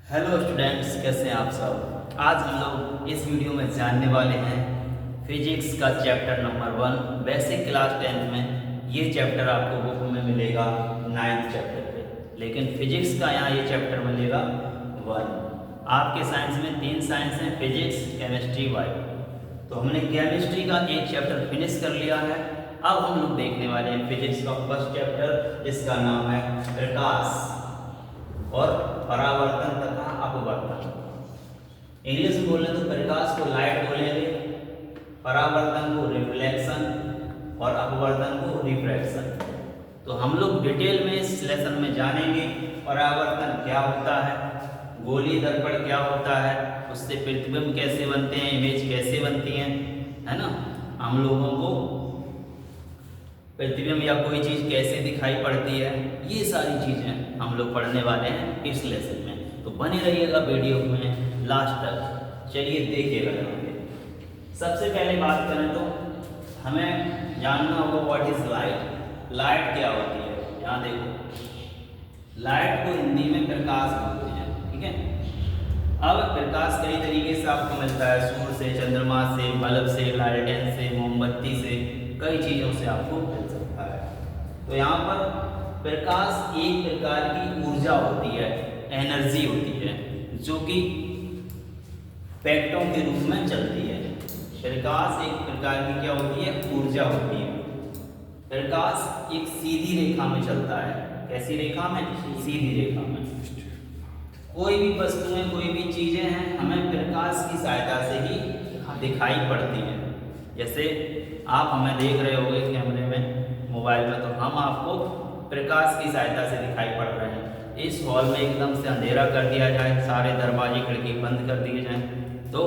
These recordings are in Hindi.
हेलो स्टूडेंट्स, कैसे हैं आप सब। आज हम लोग इस वीडियो में जानने वाले हैं फिजिक्स का chapter number 1 basic class 10th में। ये चैप्टर आपको बुक में मिलेगा 9th चैप्टर पे, लेकिन फिजिक्स का यहाँ ये चैप्टर मिलेगा 1। आपके साइंस में 3 साइंस हैं, फिजिक्स, केमिस्ट्री, बायो। तो हमने केमिस्ट्री का एक चैप्टर फिनिश कर लिया है। अब हम लोग देखने वाले हैं फिजिक्स का फर्स्ट चैप्टर, जिसका नाम है प्रकाश और परावर्तन तथा अपवर्तन। इंग्लिश में बोले तो प्रकाश को लाइट बोलेंगे, परावर्तन को रिफ्लेक्शन और अपवर्तन को रिफ्रैक्शन। तो हम लोग डिटेल में इस लेसन में जानेंगे परावर्तन क्या होता है, गोलीय दर्पण क्या होता है, उससे प्रतिबिंब कैसे बनते हैं, इमेज कैसे बनती हैं, है ना। हम लोगों को प्रतिबिंब या कोई चीज़ कैसे दिखाई पड़ती है, ये सारी चीज़ें हम लोग पढ़ने वाले हैं इस लेसन में। तो बने रहिएगा वीडियो में लास्ट तक। चलिए देखिएगा। सबसे पहले बात करें तो हमें जानना होगा व्हाट इज लाइट। लाइट क्या होती है। यहाँ देखो, लाइट को हिंदी में प्रकाश बोलते हैं, ठीक है। अब प्रकाश कई तरीके से आपको मिलता है, सूर्य से, चंद्रमा से, बल्ब से, लालटेन से, मोमबत्ती से, कई चीज़ों से आपको मिल सकता है। तो यहाँ पर प्रकाश एक प्रकार की ऊर्जा होती है, एनर्जी होती है, जो कि पैकेटों के रूप में चलती है। प्रकाश एक प्रकार की क्या होती है, ऊर्जा होती है। प्रकाश एक सीधी रेखा में चलता है। कैसी रेखा में? सीधी रेखा में। कोई भी वस्तुएं, कोई भी चीजें हैं, हमें प्रकाश की सहायता से ही दिखाई पड़ती हैं। जैसे आप हमें देख रहे होंगे कैमरे में, मोबाइल में, तो हम आपको प्रकाश की सहायता से दिखाई पड़ रहे हैं। इस हॉल में एकदम से अंधेरा कर दिया जाए, सारे दरवाजे खिड़की बंद कर दिए जाएं, तो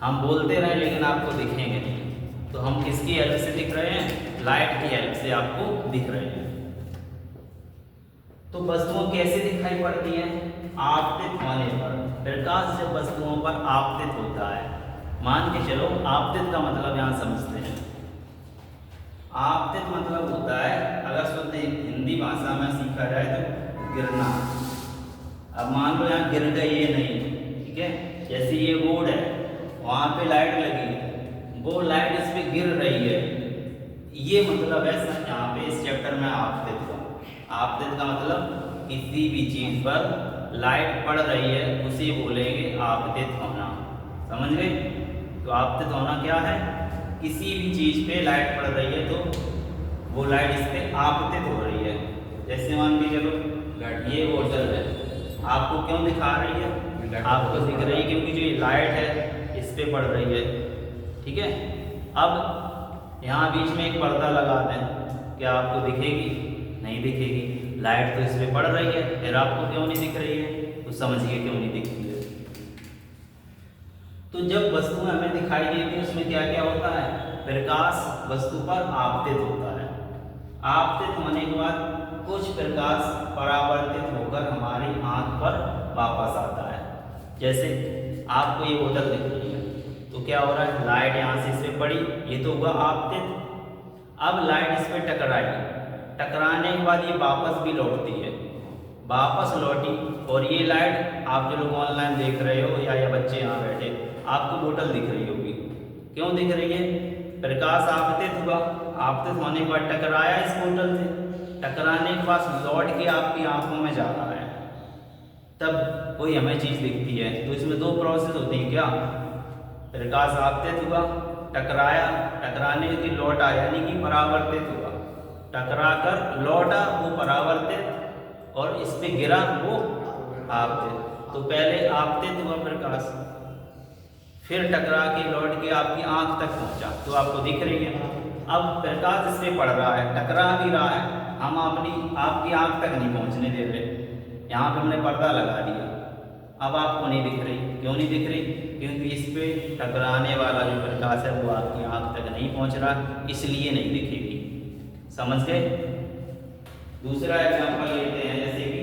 हम बोलते रहें लेकिन आपको दिखेंगे नहीं। तो हम किसकी हेल्प से दिख रहे हैं? लाइट की हेल्प से आपको दिख रहे हैं। तो वस्तुएं कैसे दिखाई पड़ती हैं? आपतित होने पर। प्रकाश जब वस्तुओं पर आपतित होता है, मान के चलो, आपतित का मतलब यहाँ समझते हैं। आपतित मतलब होता है, अगर शुद्ध हिंदी भाषा में सीखा जाए तो गिरना। अब मान लो यहाँ गिर गई ये नहीं, ठीक है। जैसे ये बोर्ड है, वहाँ पे लाइट लगी, वो लाइट इस पे गिर रही है, ये मतलब है यहाँ पे इस चैप्टर में आपतित का। आपतित का मतलब किसी भी चीज पर लाइट पड़ रही है, उसे बोलेंगे आपतित होना। समझ गए? तो आपतित होना क्या है? किसी भी चीज पे लाइट पड़ रही है तो वो लाइट इस पे आपतित हो रही है। जैसे मान के चलो, ये बोतल है, आपको क्यों दिखा रही है? आपको दिख रही है क्योंकि जो ये लाइट है इस पे पड़ रही है, ठीक है। अब यहाँ बीच में एक पर्दा लगा दें, क्या आपको दिखेगी? नहीं दिखेगी। लाइट तो इस पे पड़ रही है, फिर आपको क्यों नहीं दिख रही है? तो समझिए क्यों नहीं दिख रही है। तो जब वस्तु हमें दिखाई देती है, उसमें क्या क्या होता है? प्रकाश वस्तु पर आपतित होता है। आपतित होने के बाद कुछ प्रकाश परावर्तित होकर हमारी आंख पर वापस आता है। जैसे आपको ये बोतल दिख रही है, तो क्या हो रहा है? लाइट यहाँ से इस पे पड़ी, ये तो हुआ आपतित। अब लाइट इस पे टकराई, टकराने के बाद ये वापस भी लौटती है, वापस लौटी, और ये लाइट, आप जो लोग ऑनलाइन देख रहे हो या बच्चे यहाँ बैठे, आपको बोतल दिख रही होगी। क्यों दिख रही है? प्रकाश आपतित हुआ, आपतित होने के बाद टकराया इस बोतल से, टकराने के बाद लौट के आपकी आंखों में जा रहा है, तब कोई हमें चीज दिखती है। तो इसमें दो प्रोसेस होती है। क्या? प्रकाश आपतित हुआ, टकराया, टकराने की लौट आया, यानी कि परावर्तित हुआ, टकरा कर लौटा, वो परावर्तित, और इस पे गिरा, वो आपतित। तो पहले आपतित हुआ प्रकाश, फिर टकरा के लौट के आपकी आंख तक पहुंचा, तो आपको दिख रही है। अब प्रकाश इस पे पड़ रहा है, टकरा भी रहा है, हम आपकी आंख तक नहीं पहुंचने दे रहे, यहाँ पे हमने पर्दा लगा दिया। अब आपको नहीं दिख रही। क्यों नहीं दिख रही? क्योंकि इस पे टकराने वाला जो प्रकाश है वो आपकी आंख तक नहीं पहुंच रहा, इसलिए नहीं दिखेगी। समझ गए? दूसरा एग्जाम्पल लेते हैं, जैसे कि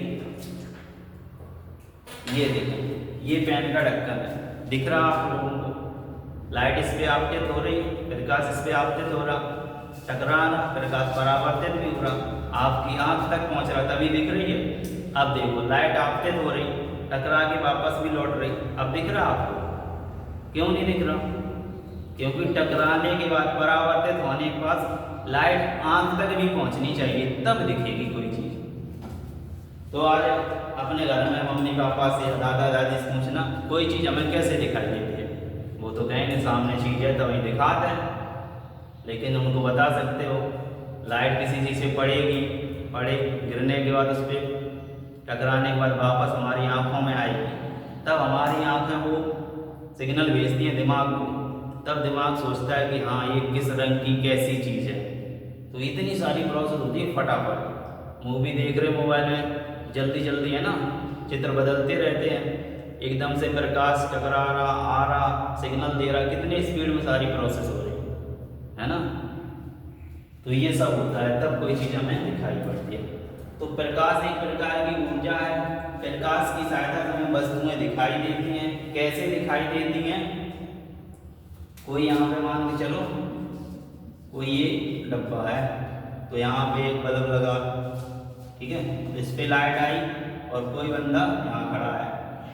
ये देखें, ये पेन का ढक्कन है, दिख रहा आप लोगों को? लाइट इस पे आपतित हो रही, प्रकाश इस पे आपतित हो रहा, टकरा रहा, प्रकाश परावर्तित भी हो रहा, आपकी आंख तक पहुंच रहा, तभी दिख रही है। अब देखो, लाइट आपतित हो रही, टकरा के वापस भी लौट रही। अब दिख रहा आपको? क्यों नहीं दिख रहा? क्योंकि टकराने के बाद परावर्तित होने के बाद लाइट आंख तक भी पहुंचनी चाहिए, तब दिखेगी कोई चीज़। तो आज अपने घर में मम्मी पापा से, दादा दादी से पूछना कोई चीज़ हमें कैसे दिखाई देती है, वो तो कहेंगे सामने चीज़ है तो वही दिखाते हैं। लेकिन उनको बता सकते हो लाइट किसी चीज़ से पड़े गिरने के बाद उस पर टकराने के बाद वापस हमारी आँखों में आएगी, तब हमारी आँखें वो सिग्नल भेजती हैं दिमाग को, तब दिमाग सोचता है कि हाँ ये किस रंग की कैसी चीज़ है। तो इतनी सारी प्रोसेस होती है। फटाफट मूवी देख रहे मोबाइल में, जल्दी है ना, चित्र बदलते रहते हैं, एकदम से प्रकाश टकरा रहा, आ रहा, सिग्नल दे रहा, कितने स्पीड में सारी प्रोसेस हो रही है ना। तो ये सब होता है, तब कोई चीज़ हमें दिखाई पड़ती है। तो प्रकाश एक प्रकार की ऊर्जा है। प्रकाश की सहायता से हमें वस्तुएं दिखाई देती हैं। कैसे दिखाई देती हैं? कोई यहाँ पे मान के चलो कोई ये डब्बा है, तो यहाँ पे एक बल्ब लगा, ठीक है, इस पे लाइट आई और कोई बंदा यहाँ खड़ा है,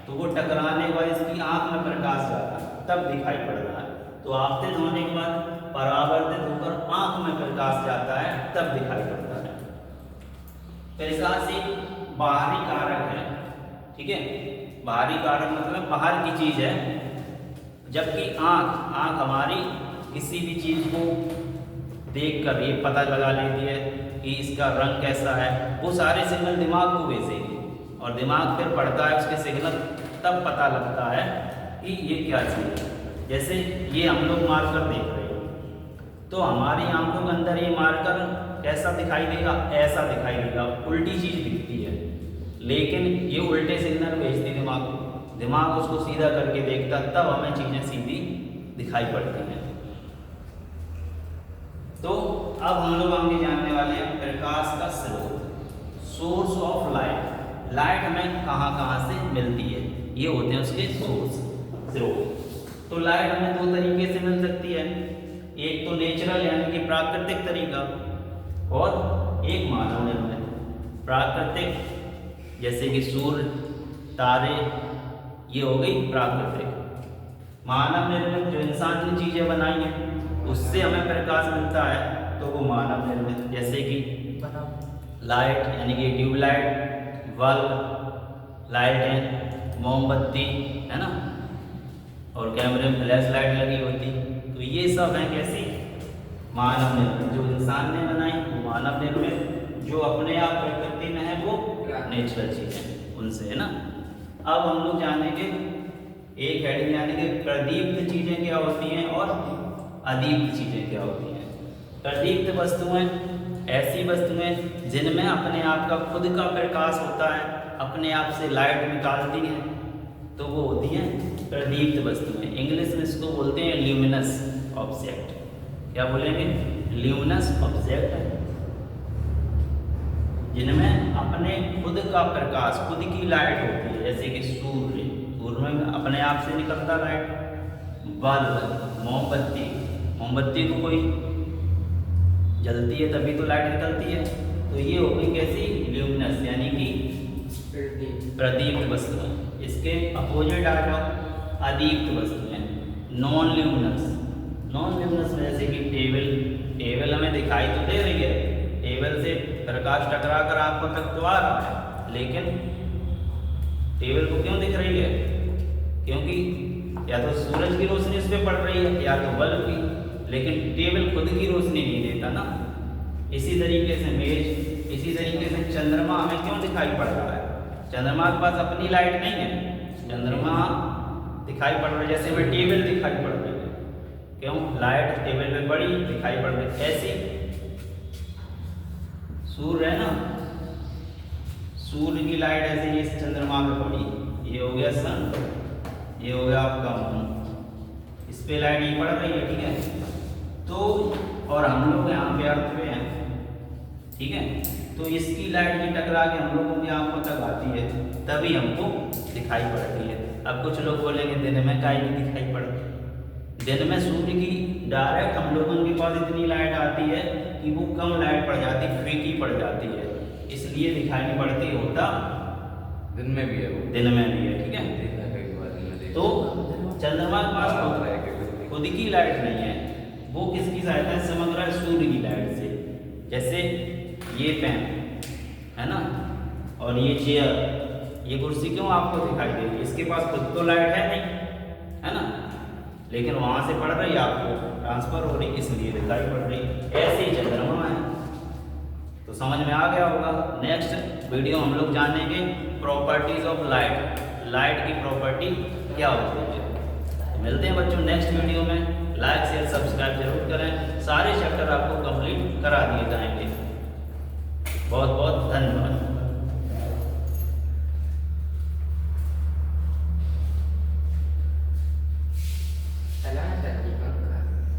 तो वो टकराने के बाद इसकी आँख में प्रकाश जाता है, तब दिखाई पड़ रहा है। तो आपतित होने के बाद परावर्तित होकर आँख में प्रकाश जाता है, तब दिखाई पड़ता है। प्रकाश एक बाहरी कारक है, ठीक है। बाहरी कारक मतलब बाहर की चीज़ है, जबकि आँख हमारी किसी भी चीज़ को देखकर ये पता लगा लेती है कि इसका रंग कैसा है। वो सारे सिग्नल दिमाग को भेजेगी और दिमाग फिर पढ़ता है उसके सिग्नल, तब पता लगता है कि ये क्या चीज़ है। जैसे ये हम लोग मार्कर देख रहे हैं, तो हमारी आंखों के अंदर ये मार्कर कैसा दिखाई देगा? ऐसा दिखाई देगा, उल्टी चीज़ दिखती है, लेकिन ये उल्टे सिग्नल भेजती दिमाग को, दिमाग उसको सीधा करके देखता, तब हमें चीज़ें सीधी दिखाई पड़ती हैं। तो अब हम लोग आगे जानने वाले हैं प्रकाश का स्रोत, सोर्स ऑफ लाइट। लाइट हमें कहाँ से मिलती है, ये होते हैं उसके सोर्स, स्रोत। तो लाइट हमें दो तरीके से मिल सकती है, एक तो नेचुरल यानी कि प्राकृतिक तरीका, और एक मानव निर्मित। प्राकृतिक जैसे कि सूर्य, तारे, ये हो गई प्राकृतिक। मानव निर्मित जो इंसान ने चीज़ें बनाई हैं उससे हमें प्रकाश मिलता है, तो वो मानव निर्मित, जैसे कि लाइट यानी कि ट्यूबलाइट, बल्ब, लाइटें, मोमबत्ती, है ना, और कैमरे में फ्लैश लाइट लगी होती। तो ये सब हैं कैसी? मानव निर्मित। जो इंसान ने बनाई वो मानव निर्मित, जो अपने आप प्रकृति में है वो नेचुरल चीज़ें उनसे, है ना। अब हम लोग जानेंगे एक हेडिंग यानी कि प्रदीप्त चीज़ें क्या होती हैं और अदीप्त चीज़ें क्या होती हैं। प्रदीप्त वस्तुएं ऐसी वस्तुएं जिनमें अपने आप का खुद का प्रकाश होता है, अपने आप से लाइट निकालती हैं, तो वो होती हैं प्रदीप्त वस्तुएं। इंग्लिश में इसको बोलते हैं ल्यूमिनस ऑब्जेक्ट। क्या बोलेंगे? ल्यूमिनस ऑब्जेक्ट, जिनमें अपने खुद का प्रकाश, खुद की लाइट होती है, जैसे कि सूर्य में अपने आप से निकलता लाइट, बल्ब, मोमबत्ती को कोई जलती है तभी तो लाइट निकलती है। तो ये हो गई कैसी? ल्यूमिनस यानी कि प्रदीप्त वस्तुएं। इसके अपोजिट आ जाओ अदीप्त वस्तुएं, नॉन ल्यूमिनस। नॉन ल्यूमिनस में जैसे कि टेबल हमें दिखाई तो दे रही है, टेबल से प्रकाश टकरा कर आपको तक तो आ रहा है, लेकिन टेबल को क्यों दिख रही है? क्योंकि या तो सूरज की रोशनी उस पर पड़ रही है या तो बल्ब की, लेकिन टेबल खुद की रोशनी नहीं देता ना। इसी तरीके से मेज, इसी तरीके से चंद्रमा हमें क्यों दिखाई पड़ रहा है? चंद्रमा के पास अपनी लाइट नहीं है, चंद्रमा दिखाई पड़ रहा है जैसे हमें टेबल दिखाई पड़ रही है। क्यों? लाइट टेबल पे पड़ी दिखाई पड़ रही है। ऐसी सूर्य है ना, सूर्य की लाइट ऐसे ही चंद्रमा पे पड़ी, ये हो गया सन, ये हो गया आपका मून, इस पे लाइट ही पड़ रही है, ठीक है। तो और हम लोग यहाँ पे अर्थ पे हैं, ठीक है, तो इसकी लाइट की टकरा के हम लोगों की आंखों तक आती है, तभी हमको दिखाई पड़ती है। अब कुछ लोग बोलेंगे दिन में काहे नहीं दिखाई पड़ती? दिन में सूर्य की डायरेक्ट हम लोगों के पास इतनी लाइट आती है कि वो कम लाइट पड़ जाती, फीकी पड़ जाती है, इसलिए दिखाई नहीं पड़ती। होता दिन में भी है वो, दिन में भी है, ठीक है। देखा है कई बार दिन में देखा। तो चंद्रमा के पास होता है कभी खुद की लाइट नहीं है, वो किसकी सहायता से चमक रहा है? सूर्य की लाइट से। जैसे ये पेन है ना, और ये चेयर, ये कुर्सी क्यों आपको दिखाई दे रही है? इसके पास खुद तो लाइट है नहीं, है ना, लेकिन वहां से पड़ रही आपको, ट्रांसफर हो रही, इसलिए दिखाई पड़ रही। ऐसे ही चंद्रमा है। तो समझ में आ गया होगा। नेक्स्ट वीडियो हम लोग जानेंगे प्रॉपर्टीज ऑफ लाइट, लाइट की प्रॉपर्टी क्या होती है। तो मिलते हैं बच्चों नेक्स्ट वीडियो में। लाइक शेयर सब्सक्राइब जरूर करें। सारे चैप्टर आपको कंप्लीट करा दिए जाएंगे। बहुत बहुत धन्यवाद।